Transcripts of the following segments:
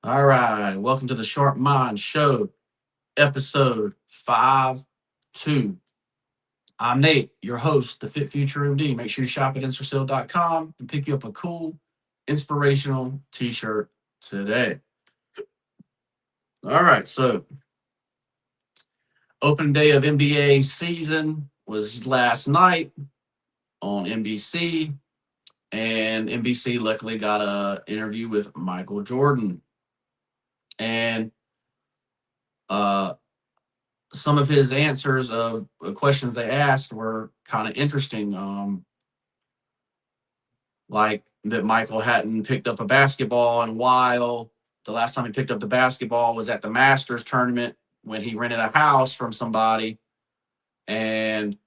All right, welcome to the Sharp Mind Show, episode 5-2. I'm Nate, your host, the Fit Future MD. Make sure you shop at InstaSale.com and pick you up a cool, inspirational t shirt today. All right, so opening day of NBA season was last night on NBC, and NBC luckily got an interview with Michael Jordan. And uh, some of his answers of questions they asked were kind of interesting. Like that Michael hadn't picked up a basketball in a while. The last time he picked up the basketball was at the Masters tournament when he rented a house from somebody, and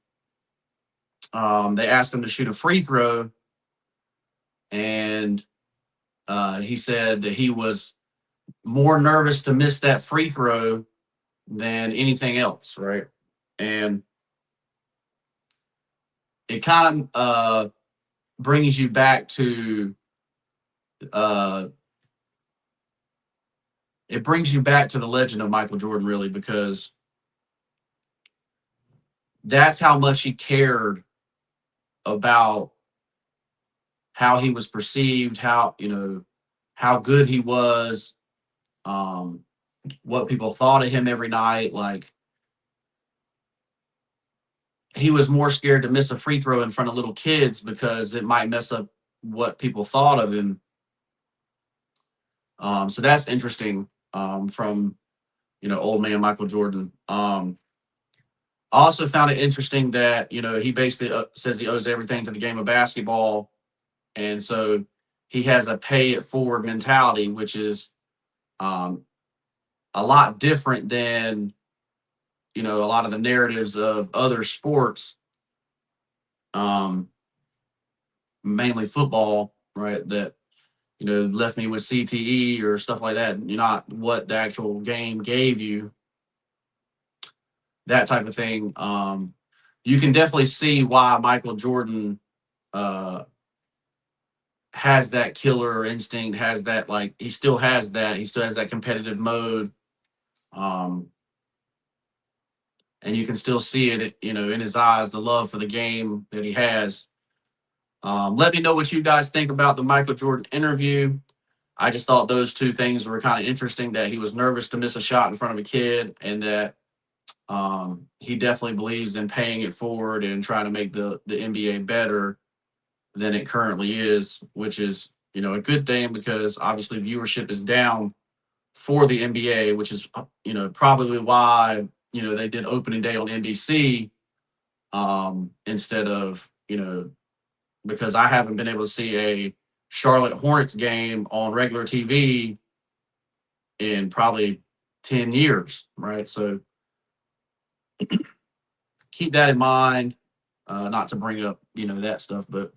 they asked him to shoot a free throw, and he said that he was more nervous to miss that free throw than anything else, right? And it kind of brings you back to uh, it brings you back to the legend of Michael Jordan, really, because that's how much he cared about how he was perceived, how good he was, um, what people thought of him every night. Like he was more scared to miss a free throw in front of little kids because it might mess up what people thought of him. So that's interesting from old man Michael Jordan. I also found it interesting that he basically says he owes everything to the game of basketball, and so he has a pay it forward mentality, which is um, a lot different than a lot of the narratives of other sports, um, mainly football, right? That left me with CTE or stuff like that. You're not what the actual game gave you, that type of thing. You can definitely see why Michael Jordan uh, has that killer instinct, has that like he still has that. He still has that competitive mode. Um, and you can still see it, in his eyes, the love for the game that he has. Let me know what you guys think about the Michael Jordan interview. I just thought those two things were kind of interesting, that he was nervous to miss a shot in front of a kid, and that he definitely believes in paying it forward and trying to make the NBA better than it currently is, which is, a good thing because obviously viewership is down for the NBA, which is, probably why, they did opening day on NBC instead of, because I haven't been able to see a Charlotte Hornets game on regular TV in probably 10 years, right? So keep that in mind. Not to bring up, that stuff, but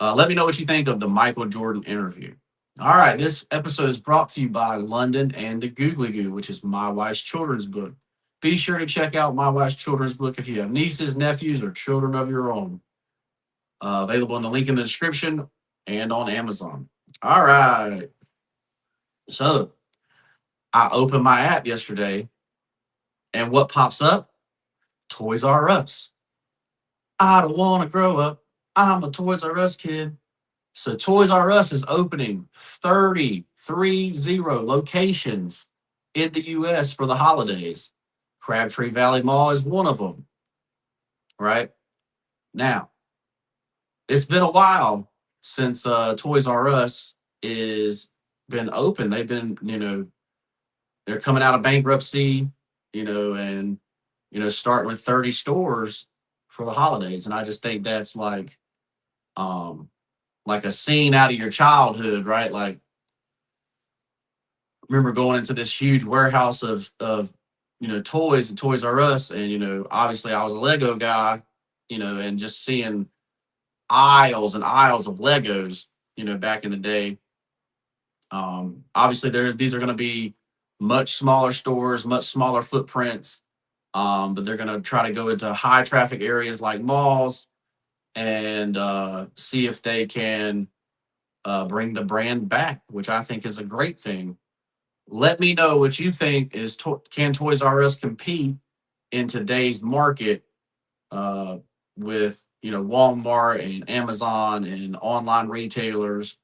let me know what you think of the Michael Jordan interview. All right, this episode is brought to you by London and the Googly Goo, which is my wife's children's book. Be sure to check out my wife's children's book if you have nieces, nephews, or children of your own. Available in the link in the description and on Amazon. All right. So I opened my app yesterday, and what pops up? Toys R Us. I don't want to grow up. I'm a Toys R Us kid. So Toys R Us is opening 30 locations in the U.S. for the holidays. Crabtree Valley Mall is one of them, right? Now, it's been a while since Toys R Us is been open. They've been, they're coming out of bankruptcy, and starting with 30 stores for the holidays. And I just think that's um like a scene out of your childhood, right? Like remember going into this huge warehouse of toys and Toys R Us, and obviously I was a Lego guy, and just seeing aisles and aisles of Legos, back in the day. Obviously these are going to be much smaller stores, much smaller footprints, but they're going to try to go into high traffic areas like malls and see if they can bring the brand back, which I think is a great thing. Let me know what you think is can Toys R Us compete in today's market uh, with Walmart and Amazon and online retailers.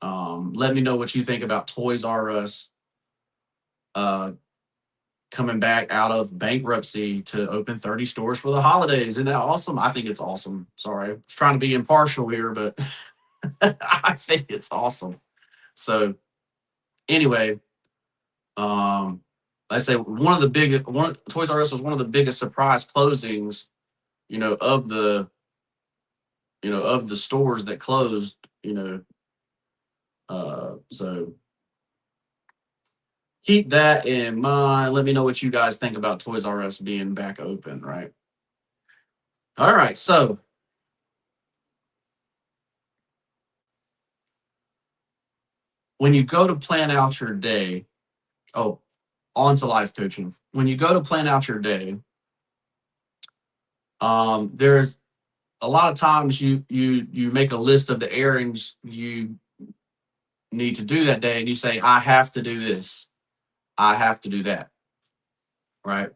Let me know what you think about Toys R Us uh, coming back out of bankruptcy to open 30 stores for the holidays. Isn't that awesome? I think it's awesome. Sorry, I was trying to be impartial here, but I think it's awesome. So anyway, I say Toys R Us was one of the biggest surprise closings, of the stores that closed, so keep that in mind. Let me know what you guys think about Toys R Us being back open, right? All right, so when you go to plan out your day, oh, on to life coaching. When you go to plan out your day, there's a lot of times you make a list of the errands you need to do that day, and you say, I have to do this, I have to do that, right?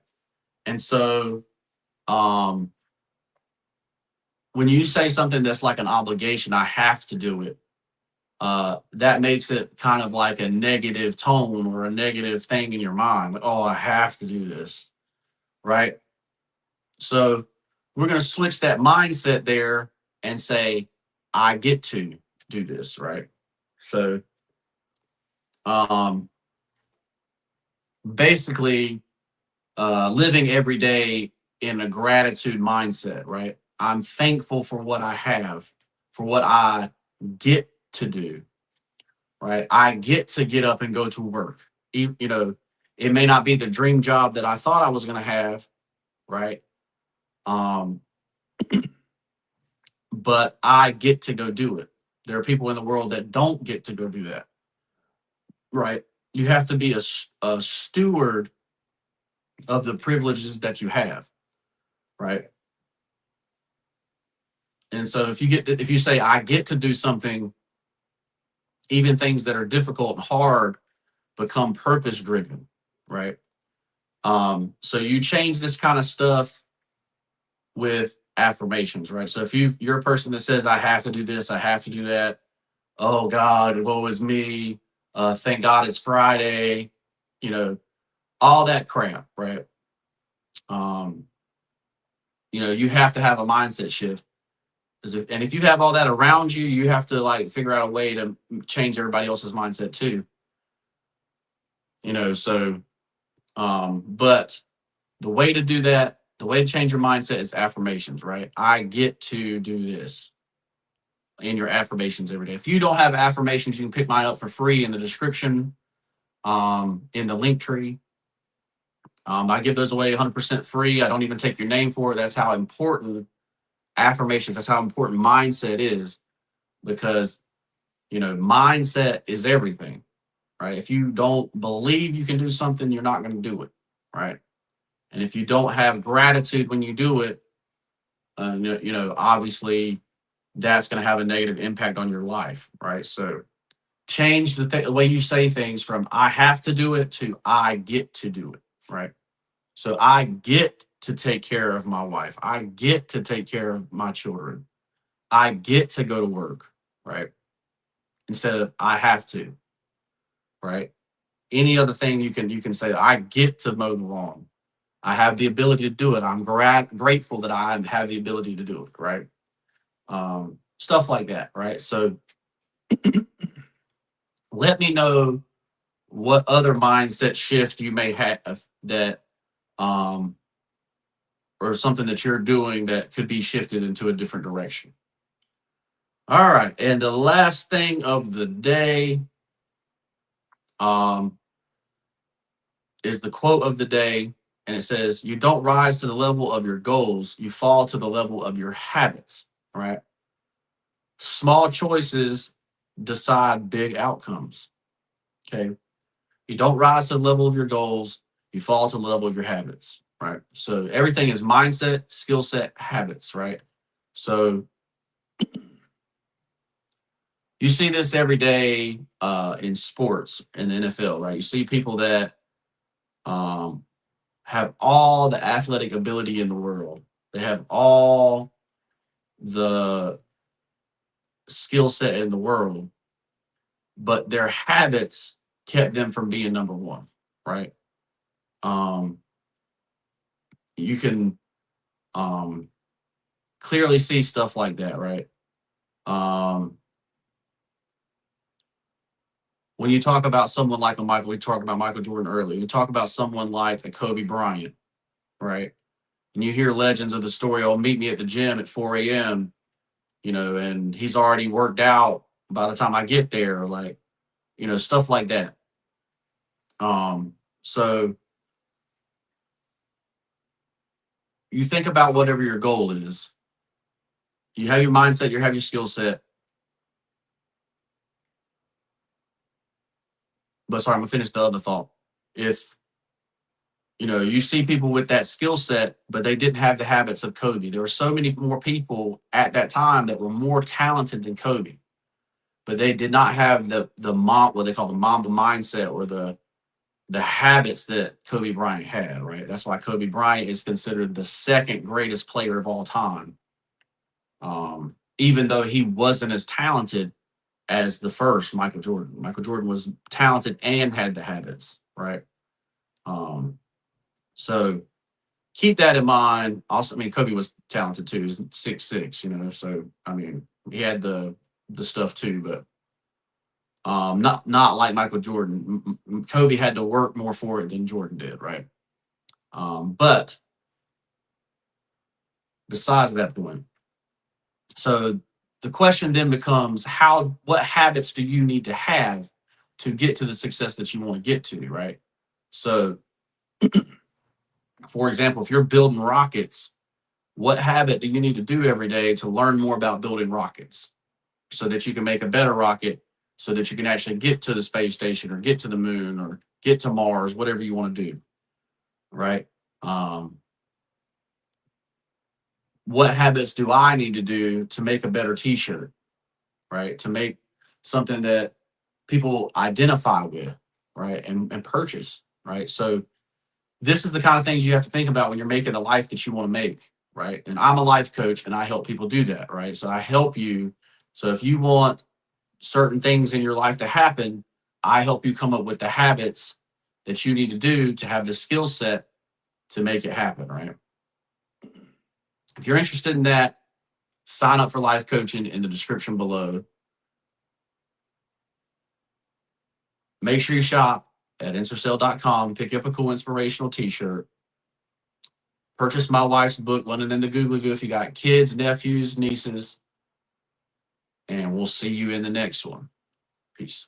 And so um when you say something that's like an obligation, I have to do it, that makes it kind of like a negative tone or a negative thing in your mind. Like, oh, I have to do this, right? So we're going to switch that mindset there and say, I get to do this, right? So um, basically, living every day in a gratitude mindset, right? I'm thankful for what I have, for what I get to do, right? I get up and go to work. It may not be the dream job that I thought I was going to have, right? Um, but I get to go do it. There are people in the world that don't get to go do that, right? You have to be a steward of the privileges that you have, right? And so if you say I get to do something, even things that are difficult and hard become purpose driven, right? So you change this kind of stuff with affirmations, right? So if you're a person that says, I have to do this, I have to do that, oh God, woe is me, thank God it's Friday, you know, all that crap, right? Um, you have to have a mindset shift. And if you have all that around you, you have to like figure out a way to change everybody else's mindset too. But the way to do that, the way to change your mindset is affirmations, right? I get to do this in your affirmations every day. If you don't have affirmations, you can pick mine up for free in the description, in the link tree. I give those away 100% free. I don't even take your name for it. That's how important affirmations, that's how important mindset is, because, mindset is everything, right? If you don't believe you can do something, you're not going to do it, right? And if you don't have gratitude when you do it, obviously that's going to have a negative impact on your life, right? So change the way you say things from I have to do it to I get to do it, right? So I get to take care of my wife. I get to take care of my children. I get to go to work, right? Instead of I have to, right? Any other thing you can say, I get to mow the lawn. I have the ability to do it. I'm grateful that I have the ability to do it, right? Stuff like that, right? So let me know what other mindset shift you may have that um or something that you're doing that could be shifted into a different direction. All right, and the last thing of the day um is the quote of the day, and it says, you don't rise to the level of your goals, you fall to the level of your habits, right? Small choices decide big outcomes. Okay. You don't rise to the level of your goals, you fall to the level of your habits, right? So everything is mindset, skill set, habits, right? So You see this every day in sports in the NFL, right? You see people that um, have all the athletic ability in the world. They have all the skill set in the world, but their habits kept them from being number one, right? Um, you can um, clearly see stuff like that, right? Um, when you talk about someone like a Michael, we talked about Michael Jordan earlier. You talk about someone like a Kobe Bryant, right? And you hear legends of the story, oh, meet me at the gym at 4 a.m., and he's already worked out by the time I get there, like, stuff like that. So you think about whatever your goal is. You have your mindset, you have your skill set. But sorry, I'm gonna finish the other thought. If you see people with that skill set, but they didn't have the habits of Kobe. There were so many more people at that time that were more talented than Kobe, but they did not have the mom, what they call the Mamba mindset, or the habits that Kobe Bryant had. Right. That's why Kobe Bryant is considered the second greatest player of all time, even though he wasn't as talented as the first Michael Jordan. Michael Jordan was talented and had the habits. Right. Um, so keep that in mind. Also, I mean, Kobe was talented too. He's 6'6", so I mean, he had the stuff too, but not like Michael Jordan. Kobe had to work more for it than Jordan did, right? But besides that point, so the question then becomes what habits do you need to have to get to the success that you want to get to, right? So, for example, if you're building rockets, what habit do you need to do every day to learn more about building rockets so that you can make a better rocket, so that you can actually get to the space station or get to the moon or get to Mars, whatever you want to do, right? Um, what habits do I need to do to make a better t-shirt, right? To make something that people identify with, right? And purchase, right? So this is the kind of things you have to think about when you're making a life that you want to make, right? And I'm a life coach and I help people do that, right? So I help you. So if you want certain things in your life to happen, I help you come up with the habits that you need to do to have the skill set to make it happen, right? If you're interested in that, sign up for life coaching in the description below. Make sure you shop at insercell.com, pick up a cool inspirational t-shirt, purchase my wife's book, London and the Googly Goo, if you got kids, nephews, nieces, and we'll see you in the next one. Peace.